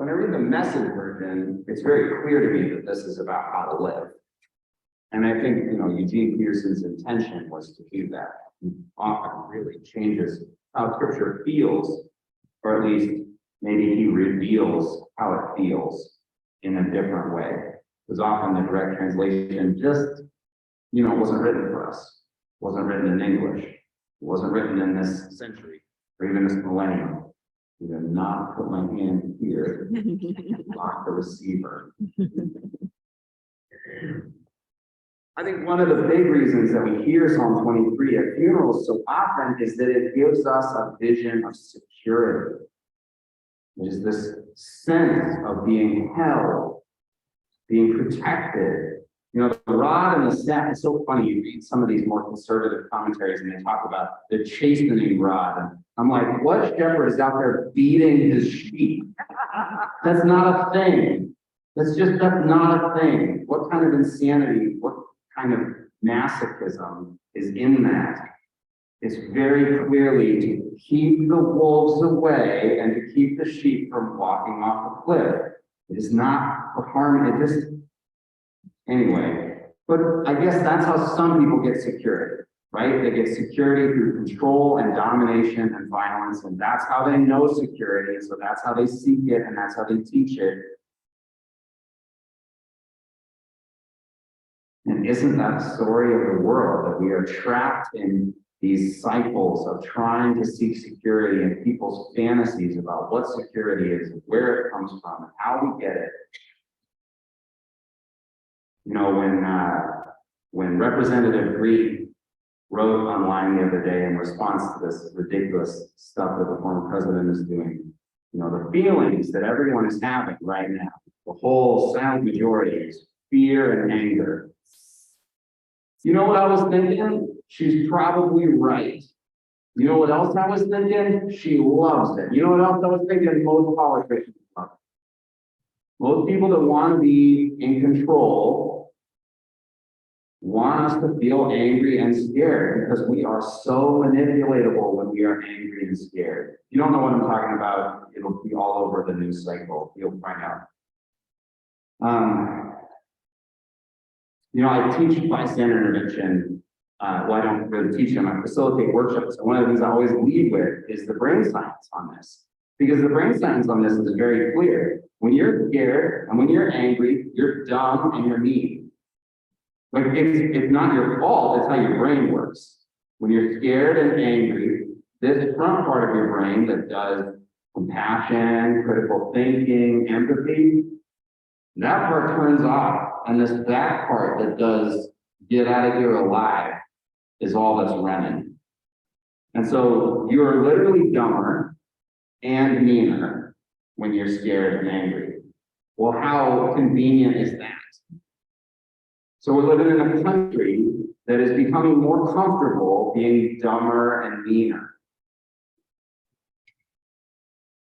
when I read the Message version, it's very clear to me that this is about how to live. And I think, Eugene Peterson's intention was to do that. He often really changes how scripture feels, or at least maybe he reveals how it feels in a different way. Because often the direct translation just, wasn't written for us. It wasn't written in English. It wasn't written in this century or even this millennium. You did not put my hand here, lock the receiver. I think one of the big reasons that we hear Psalm 23 at funerals so often is that it gives us a vision of security. It is this sense of being held, being protected. The rod and the staff is so funny. You read some of these more conservative commentaries and they talk about the chastening rod. And I'm like, what shepherd is out there beating his sheep? That's not a thing. That's not a thing. What kind of insanity, what kind of masochism is in that? It's very clearly to keep the wolves away and to keep the sheep from walking off the cliff. It is not for harm. Anyway, but I guess that's how some people get security, right? They get security through control and domination and violence, and that's how they know security, and so that's how they seek it, and that's how they teach it. And isn't that the story of the world, that we are trapped in these cycles of trying to seek security and people's fantasies about what security is, and where it comes from, and how we get it? When Representative Green wrote online the other day in response to this ridiculous stuff that the former president is doing, the feelings that everyone is having right now, the whole silent majority is fear and anger. You know what I was thinking? She's probably right. You know what else I was thinking? She loves it. You know what else I was thinking? Most politicians love it. Most people that want to be in control want us to feel angry and scared, because we are so manipulatable when we are angry and scared. If you don't know what I'm talking about, it'll be all over the news cycle. You'll find out. I teach bystander intervention. Well, I don't really teach them. I facilitate workshops. And one of the things I always lead with is the brain science on this. Because the brain science on this is very clear. When you're scared and when you're angry, you're dumb and you're mean. Like, it's not your fault, it's how your brain works. When you're scared and angry, this front part of your brain that does compassion, critical thinking, empathy, that part turns off. And this back part that does get out of here alive is all that's running. And so you're literally dumber and meaner when you're scared and angry. Well, how convenient is that? So we're living in a country that is becoming more comfortable being dumber and meaner.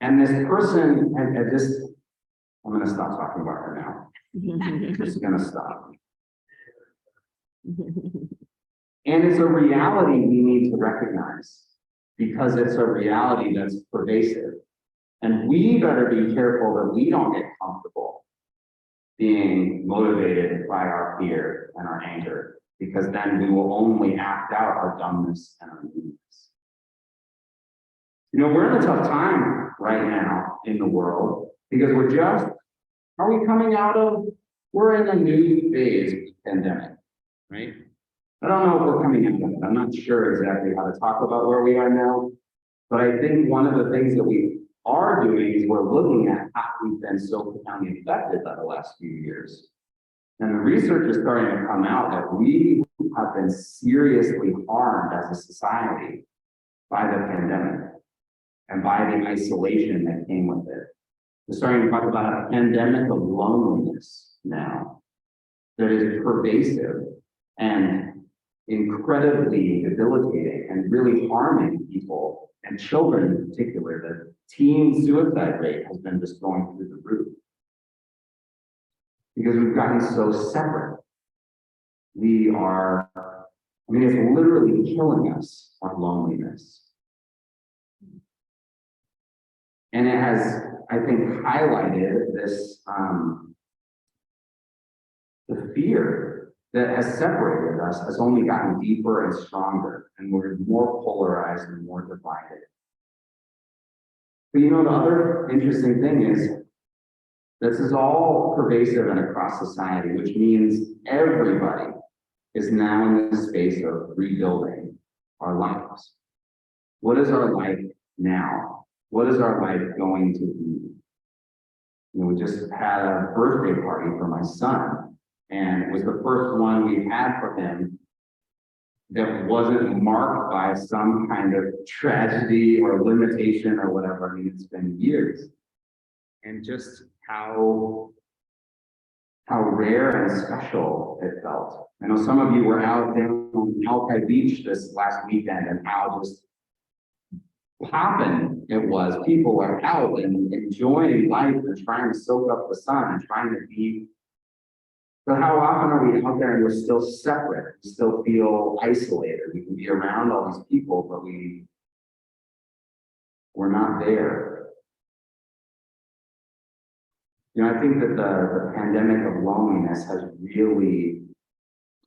And this person, I'm going to stop talking about her now. Just going to stop. And it's a reality we need to recognize, because it's a reality that's pervasive. And we better be careful that we don't get comfortable being motivated by our fear and our anger, because then we will only act out our dumbness and our weakness. We're in a tough time right now in the world, because we're in a new phase of the pandemic, right? I don't know if we're coming out of it. I'm not sure exactly how to talk about where we are now, but I think one of the things that we are doing is we're looking at how we've been so profoundly affected by the last few years. And the research is starting to come out that we have been seriously harmed as a society by the pandemic and by the isolation that came with it. We're starting to talk about a pandemic of loneliness now that is pervasive and incredibly debilitating and really harming people and children in particular. The teen suicide rate has been just going through the roof because we've gotten so separate. It's literally killing us, our loneliness. And it has I think, highlighted this, the fear that has separated us has only gotten deeper and stronger, and we're more polarized and more divided. But you know, the other interesting thing is, this is all pervasive and across society, which means everybody is now in the space of rebuilding our lives. What is our life now? What is our life going to be? You know, we just had a birthday party for my son, and it was the first one we had for him that wasn't marked by some kind of tragedy or limitation or whatever. I mean, it's been years. And just how rare and special it felt. I know some of you were out there on Alki Beach this last weekend, and how just popping it was. People are out and enjoying life and trying to soak up the sun and trying to be. But how often are we out there and we're still separate? We still feel isolated. We can be around all these people, but we're not there. You know, I think that the pandemic of loneliness has really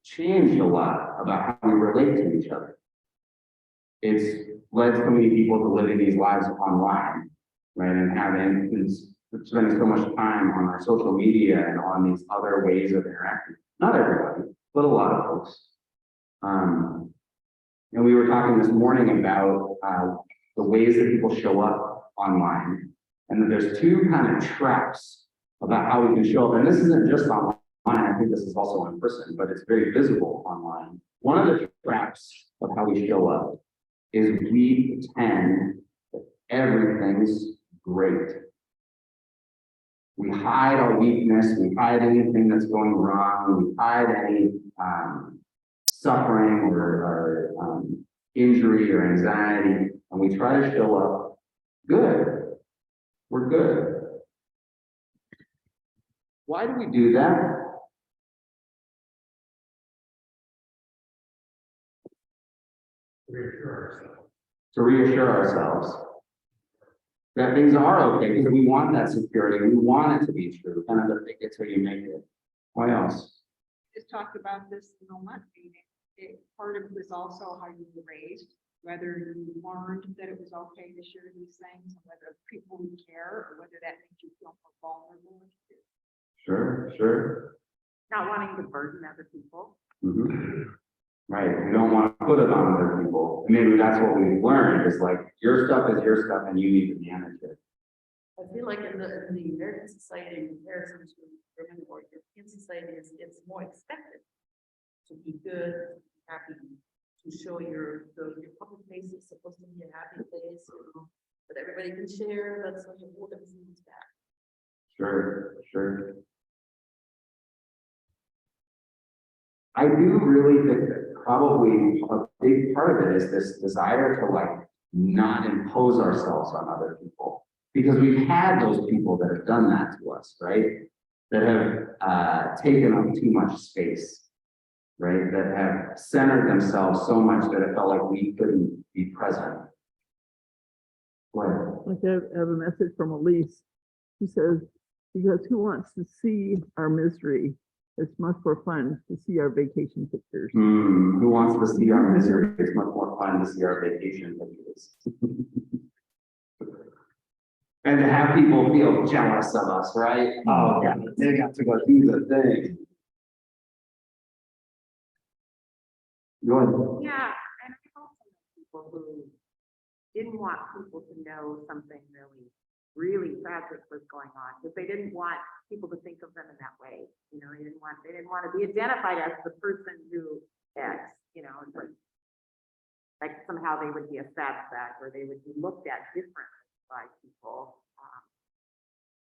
changed a lot about how we relate to each other. It's led so many people to living these lives online, right? And spending so much time on our social media and on these other ways of interacting. Not everybody, but a lot of folks. And we were talking this morning about the ways that people show up online, and that there's two kind of traps about how we can show up. And this isn't just online, I think this is also in person, but it's very visible online. One of the traps of how we show up is we pretend that everything's great. We hide our weakness, we hide anything that's going wrong, we hide any suffering or injury or anxiety, and we try to show up good. We're good. Why do we do that? To reassure ourselves that things are okay, because we want that security. We want it to be true. Kind of the fake it till you make it. Why else? Just talked about this in the lunch meeting. Part of it was also how you were raised, whether you learned that it was okay to share these things, and whether people would care, or whether that made you feel more vulnerable. Sure. Not wanting to burden other people. Mm-hmm. Right, we don't want to put it on other people. Maybe that's what we've learned, is like, your stuff is your stuff and you need to manage it. I feel like in the American society, in comparison to German or European society, it's more expected to be good, happy, to show your public place is supposed to be a happy place, that everybody can share. That's when you hold everything back. Sure. I do really think that probably a big part of it is this desire to like not impose ourselves on other people, because we've had those people that have done that to us, right? That have taken up too much space, right? That have centered themselves so much that it felt like we couldn't be present. What? Like I have a message from Elise. She says, because who wants to see our misery? It's much more fun to see our vacation pictures. Who wants to see our misery? It's much more fun to see our vacation pictures. And to have people feel jealous of us, right? Oh, yeah, they got to go do the thing. Go ahead. Yeah, and I know some people who didn't want people to know something really tragic was going on, because they didn't want people to think of them in that way. You know, they didn't want to be identified as the person who X, like somehow they would be a sad sack, or they would be looked at differently by people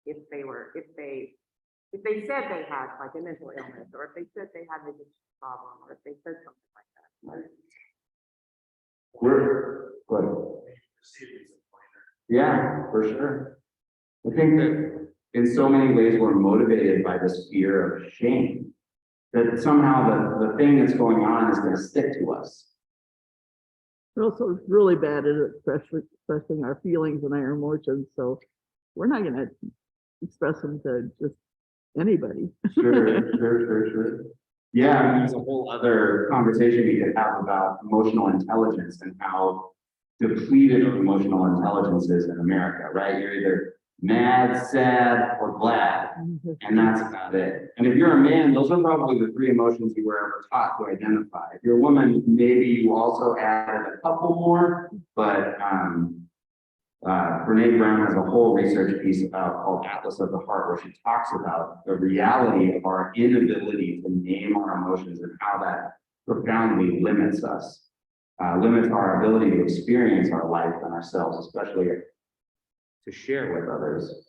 if they said they had like a mental illness, or if they said they had an addiction problem, or if they said something like that. We're good. Yeah, for sure. I think that in so many ways we're motivated by this fear of shame, that somehow the thing that's going on is going to stick to us. We're also really bad at expressing our feelings and our emotions. So we're not gonna express them to just anybody. Sure. Yeah, I mean, there's a whole other conversation we could have about emotional intelligence and how depleted of emotional intelligence is in America, right? You're either mad, sad, or glad, and that's about it. And if you're a man, those are probably the three emotions you were ever taught to identify. If you're a woman, maybe you also added a couple more, but Brene Brown has a whole research piece about called Atlas of the Heart, where she talks about the reality of our inability to name our emotions and how that profoundly limits us, limits our ability to experience our life and ourselves, especially to share with others.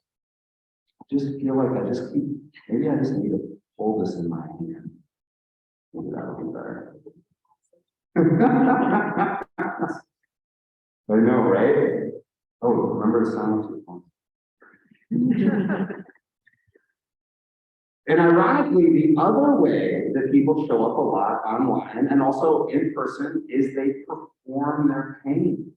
I just feel like maybe I just need to hold this in my hand. Maybe that'll be better. I know, right? Oh, remember the sound of your phone. And ironically, the other way that people show up a lot online and also in person is they perform their pain.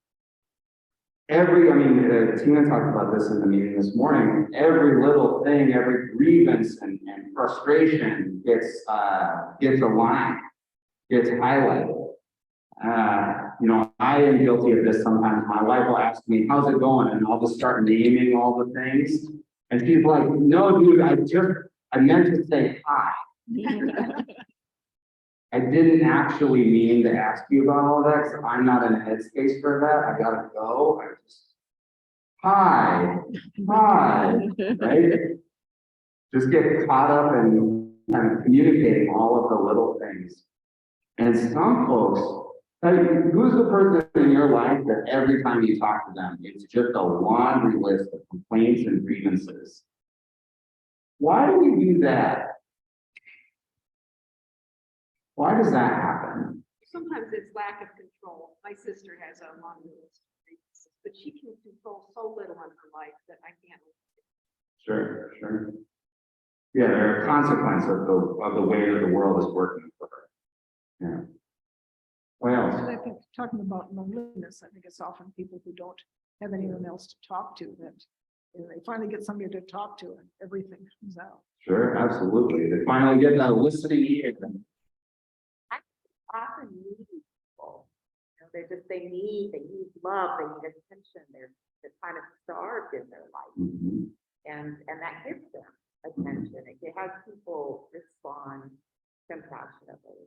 Tina talked about this in the meeting this morning. Every little thing, every grievance and frustration gets aligned, gets highlighted. I am guilty of this sometimes. My wife will ask me, how's it going? And I'll just start naming all the things. And she's like, no, dude, I meant to say hi. I didn't actually mean to ask you about all that because I'm not in a headspace for that. I gotta go. Hi, right? Just get caught up in kind of communicating all of the little things. And some folks, who's the person in your life that every time you talk to them, it's just a laundry list of complaints and grievances? Why do we do that? Why does that happen? Sometimes it's lack of control. My sister has a long list of grievances, but she can control so little in her life that I can't. Sure. Yeah, there are consequences of the way that the world is working for her. Yeah. What else? And I think talking about loneliness, I think it's often people who don't have anyone else to talk to that they finally get somebody to talk to and everything comes out. Sure, absolutely. They finally get that listening ear. Often need people. They need love, they need attention. They're kind of starved in their life. Mm-hmm. And that gives them attention. It has people respond compassionately.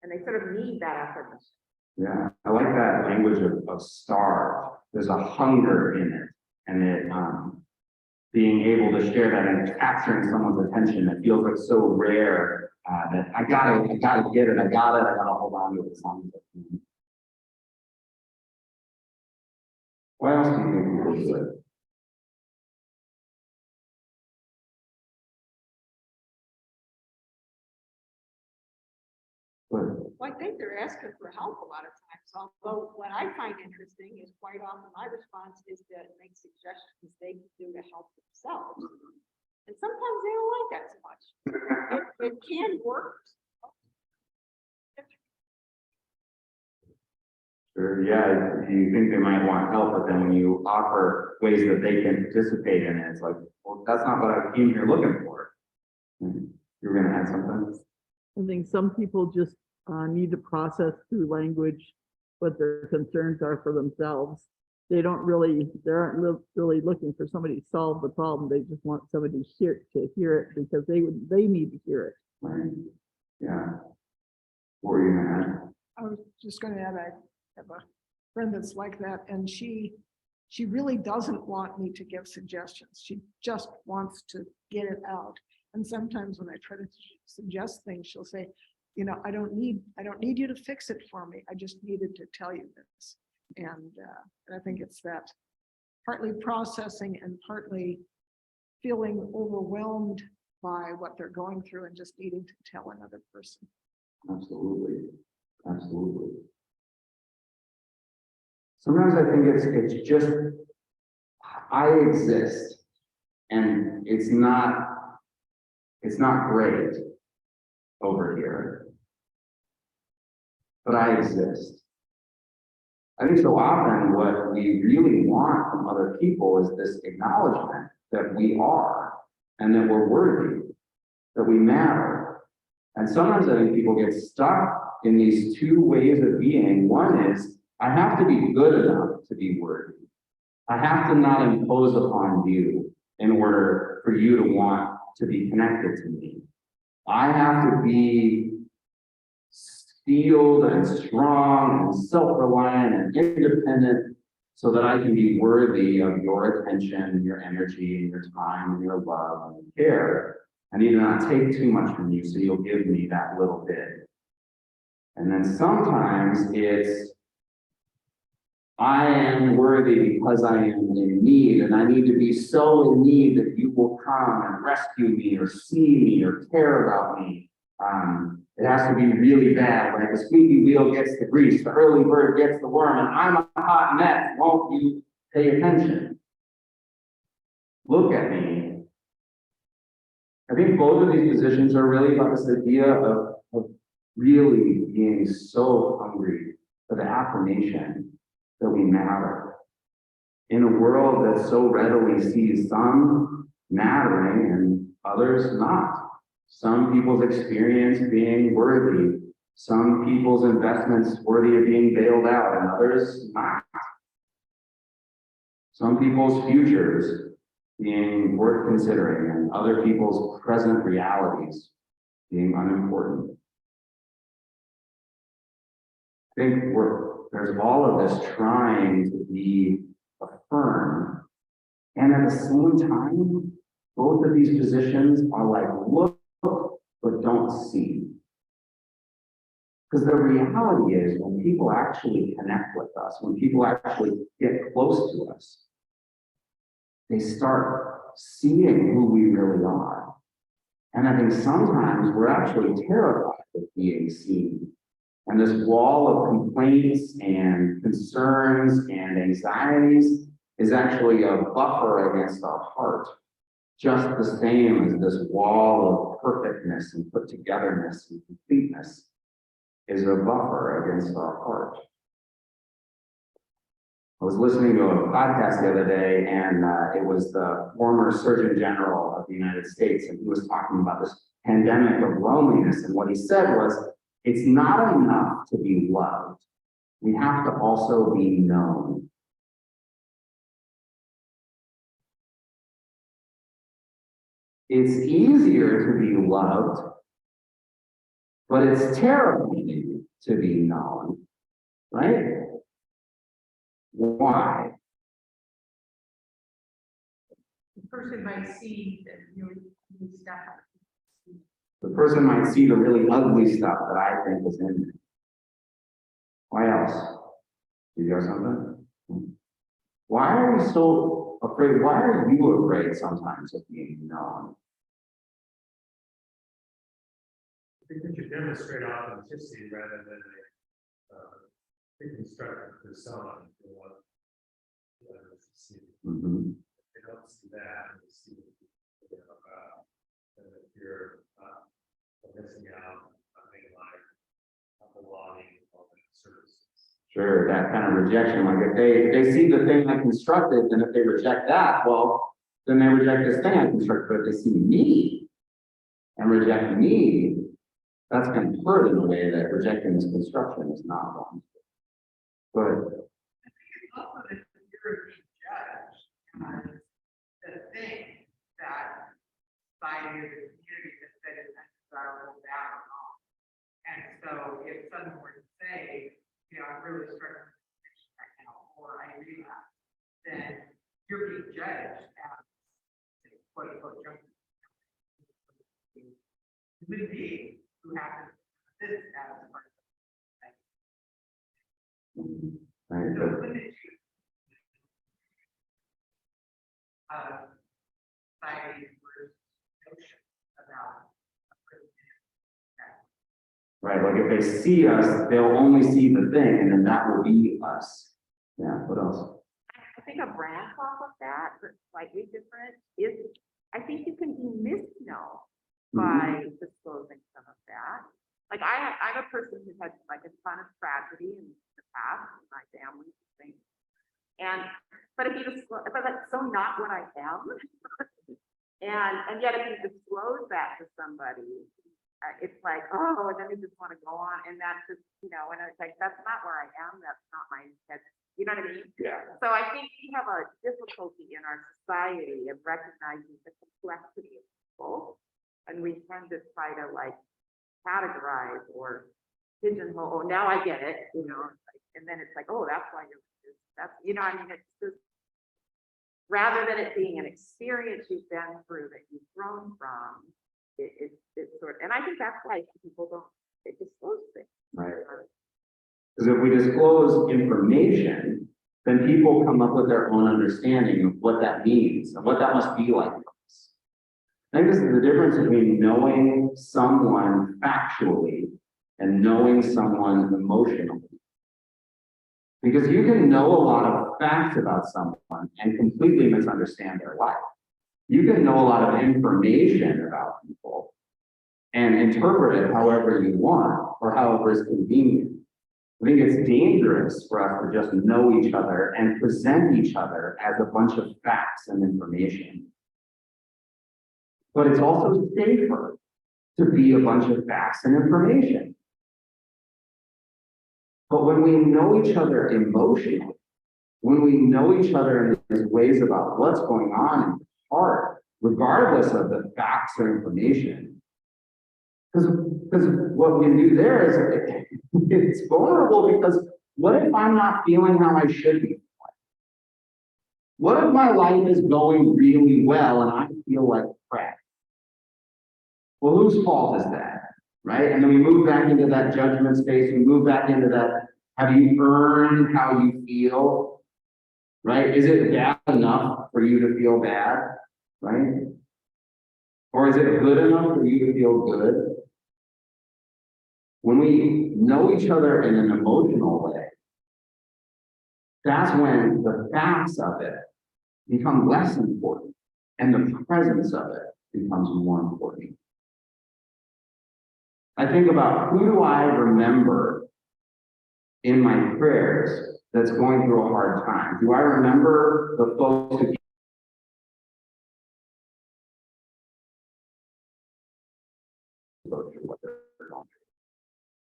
And they sort of need that affirmation. Yeah, I like that language of starve. There's a hunger in it, and it being able to share that and capturing someone's attention that feels like so rare that I gotta get it, I gotta hold on to it. What else do you think people do it? Well, I think they're asking for help a lot of times, although what I find interesting is quite often my response is to make suggestions they can do to help themselves. And sometimes they don't like that so much. It can work. Sure, yeah, you think they might want help, but then when you offer ways that they can participate in it, it's like, well, that's not what I came here looking for. You're gonna add something? I think some people just need to process through language what their concerns are for themselves. They aren't really looking for somebody to solve the problem. They just want somebody to hear it because they need to hear it. Right. Yeah. What were you gonna add? I was just going to add, I have a friend that's like that, and she really doesn't want me to give suggestions. She just wants to get it out. And sometimes when I try to suggest things, she'll say, I don't need you to fix it for me. I just needed to tell you this. And I think it's that partly processing and partly feeling overwhelmed by what they're going through and just needing to tell another person. Absolutely. Sometimes I think it's just, I exist, and it's not great over here, but I exist. I think so often what we really want from other people is this acknowledgement that we are and that we're worthy, that we matter. And sometimes I think people get stuck in these two ways of being. One is, I have to be good enough to be worthy. I have to not impose upon you in order for you to want to be connected to me. I have to be steeled and strong and self-reliant and independent so that I can be worthy of your attention and your energy and your time and your love and your care. I need to not take too much from you, so you'll give me that little bit. And then sometimes it's, I am worthy because I am in need, and I need to be so in need that you will come and rescue me or see me or care about me. It has to be really bad, like the squeaky wheel gets the grease, the early bird gets the worm, and I'm a hot mess. Won't you pay attention? Look at me. I think both of these positions are really about this idea of really being so hungry for the affirmation that we matter. In a world that so readily sees some mattering and others not. Some people's experience being worthy, some people's investments worthy of being bailed out, and others not. Some people's futures being worth considering, and other people's present realities being unimportant. I think there's all of this trying to be affirmed, and at the same time, both of these positions are like, look, but don't see. Because the reality is, when people actually connect with us, when people actually get close to us, they start seeing who we really are. And I think sometimes we're actually terrified of being seen. And this wall of complaints and concerns and anxieties is actually a buffer against our heart. Just the same as this wall of perfectness and put togetherness and completeness is a buffer against our heart. I was listening to a podcast the other day, and it was the former Surgeon General of the United States, and he was talking about this pandemic of loneliness. And what he said was, it's not enough to be loved. We have to also be known. It's easier to be loved, but it's terrifying to be known, right? Why? The person might see that you stuff. The person might see the really ugly stuff that I think is in me. Why else? Do you have something? Why are we so afraid? Why are you afraid sometimes of being known? Because you demonstrate authenticity rather than a reconstructed persona. You want others to see. Mm-hmm. If they don't see that, and they see what you're about, and if you're missing out on things like belonging or services. Sure, that kind of rejection. Like if they see the thing I constructed, then if they reject that, well, then they reject this thing I constructed. But if they see me and reject me, that's going to hurt in a way that rejecting this construction is not one. But Also, that you're being judged as the thing that society or the community has said is undesirable, bad, or wrong. And so if someone were to say, I'm really struggling with addiction right now, or I relapse, then you're being judged as a quote unquote junkie. Human being who happens to this as part of right, so but limit you society's notion about right, like if they see us, they'll only see the thing, and then that will be us. Yeah. What else? I think a branch off of that, but slightly different, is I think you can be misknown by disclosing some of that. Like I'm a person who had like a ton of tragedy in the past, my family, things. And, but if you just, but that's so not what I am. And yet if you disclose that to somebody, it's like, oh, and then they just want to go on, and that's just, you know, and it's like, that's not where I am, that's not my, that's, you know what I mean? Yeah. So I think we have a difficulty in our society of recognizing the complexity of people. And we tend to try to like categorize or pigeonhole, oh, now I get it, you know, like, and then it's like, oh, that's why you're, that's, you know, I mean, it's just, rather than it being an experience you've been through that you've grown from, it's sort of, and I think that's why people don't, they disclose things. Right. Because if we disclose information, then people come up with their own understanding of what that means and what that must be like for us. I think this is the difference between knowing someone factually and knowing someone emotionally. Because you can know a lot of facts about someone and completely misunderstand their life. You can know a lot of information about people and interpret it however you want or however is convenient. I think it's dangerous for us to just know each other and present each other as a bunch of facts and information. But it's also safer to be a bunch of facts and information. But when we know each other emotionally, when we know each other in these ways about what's going on in the heart, regardless of the facts or information, because what we do there is it's vulnerable, because what if I'm not feeling how I should be feeling? What if my life is going really well and I feel like crap? Well, whose fault is that, right? And then we move back into that judgment space. We move back into that, have you earned how you feel, right? Is it bad enough for you to feel bad, right? Or is it good enough for you to feel good? When we know each other in an emotional way, that's when the facts of it become less important and the presence of it becomes more important. I think about, who do I remember in my prayers that's going through a hard time? Do I remember the folks who go through what they're going through?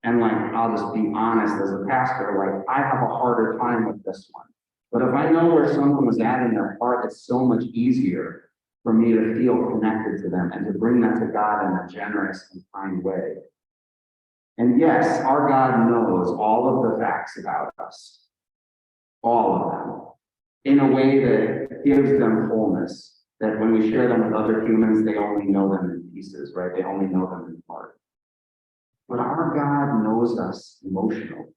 And like, I'll just be honest as a pastor, like, I have a harder time with this one. But if I know where someone was at in their heart, it's so much easier for me to feel connected to them and to bring that to God in a generous and kind way. And yes, our God knows all of the facts about us, all of them, in a way that gives them wholeness, that when we share them with other humans, they only know them in pieces, right? They only know them in part. But our God knows us emotionally.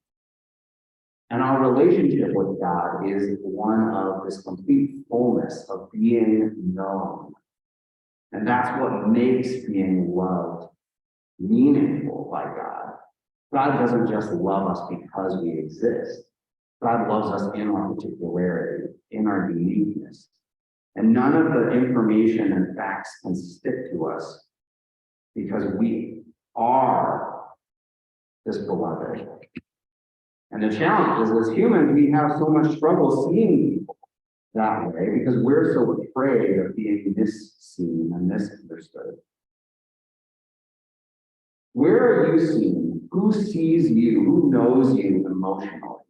And our relationship with God is one of this complete fullness of being known. And that's what makes being loved meaningful by God. God doesn't just love us because we exist. God loves us in our particularity, in our uniqueness. And none of the information and facts can stick to us because we are this beloved. And the challenge is, as humans, we have so much struggle seeing people that way because we're so afraid of being misseen and misunderstood. Where are you seen? Who sees you? Who knows you emotionally?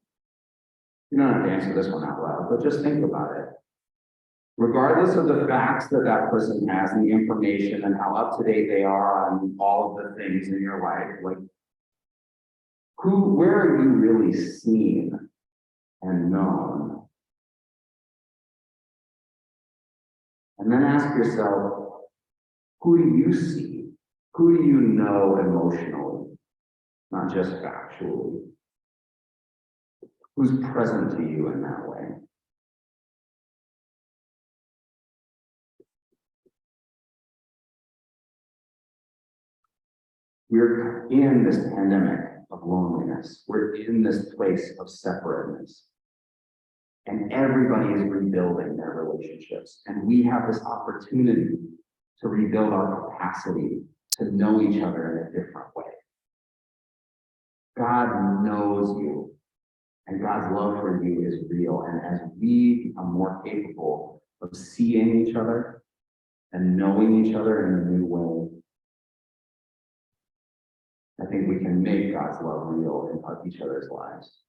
You don't have to answer this one out loud, but just think about it. Regardless of the facts that that person has and the information and how up to date they are on all of the things in your life, like, where are you really seen and known? And then ask yourself, who do you see? Who do you know emotionally, not just factually? Who's present to you in that way? We're in this pandemic of loneliness. We're in this place of separateness. And everybody is rebuilding their relationships. And we have this opportunity to rebuild our capacity to know each other in a different way. God knows you. And God's love for you is real. And as we become more capable of seeing each other and knowing each other in a new way, I think we can make God's love real in each other's lives.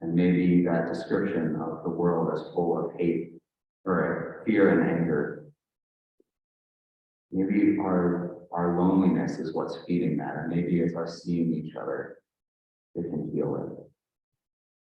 And maybe that description of the world as full of hate or fear and anger, maybe our loneliness is what's feeding that. And maybe it's our seeing each other that can heal it.